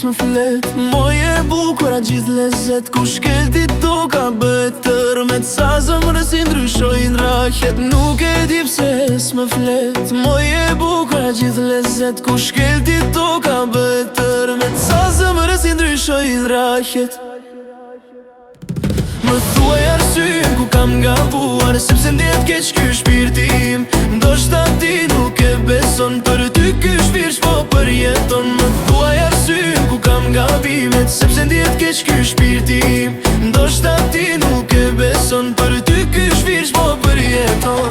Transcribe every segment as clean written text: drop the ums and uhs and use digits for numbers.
s'më flet. Moje bukura gjithë lezet, ku shkelti toka bëhet tërmet. Sa zëmërës i ndryshojnë rahet, nuk e di pse s'më flet. Moje bukura gjithë lezet, ku shkelti toka bëhet tërmet. Sa zëmërës i ndryshojnë rahet. Më thuaj arsyen ku kam gabuar, sepse ndjet keq ky shpirti im. Ndoshta ti nuk e beson, për ty ky shpirt po përjeton. Më thuaj arsyen ku kam gabimet, sepse ndjet keq ky shpirti im. Ndoshta ti nuk e beson, për ty ky shpirt po përjeton.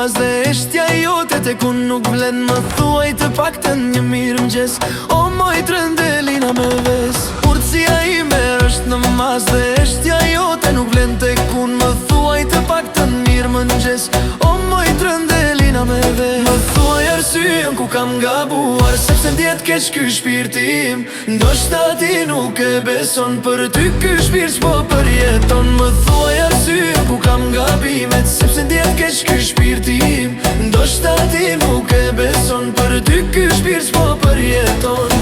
Dhe eshtja jote te ku nuk vlen. Më thuaj të pakten një mirë mëgjes, o moj trëndelina me ves. Urtësia ime është në mas dhe eshtja jote nuk vlen te kun. Më thuaj të pakten mirë mëgjes, o moj trëndelina me ves. Më thuaj arsyen ku kam gabuar, sepse ndjet keq ky shpirti im. Ndoshta ti nuk e beson, për ty ky shpirt po përjeton. Më thuaj arsyen ku kam gabimet, sepse ndjet keq ky shpirti im. Ndoshta ti nuk e beson, për ty ky shpirt po përjeton.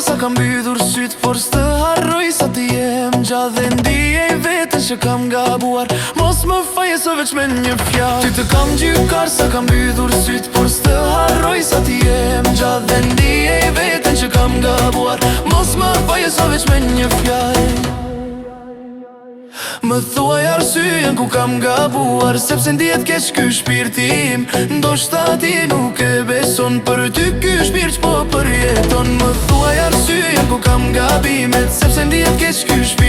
Sa kam mbytur syt, por s'të harroj sa ti jem gjatë. Dhe ndijej veten që kam gabuar, mos më faje së veç me një fjall. Ty të kam gjykar sa kam mbytur syt, por s'të harroj sa ti jem gjatë. Dhe ndijej veten që kam gabuar, mos më faje së veç me një fjall. Më thuaj arsyen ku kam gabuar, sepse ndjet keq ky shpirti im. Ndoshta ti nuk e beson, për ty ky shpirt po përjeton. Më thuaj arsyen ku kam gabimet, sepse ndjet keq ky shpirti im.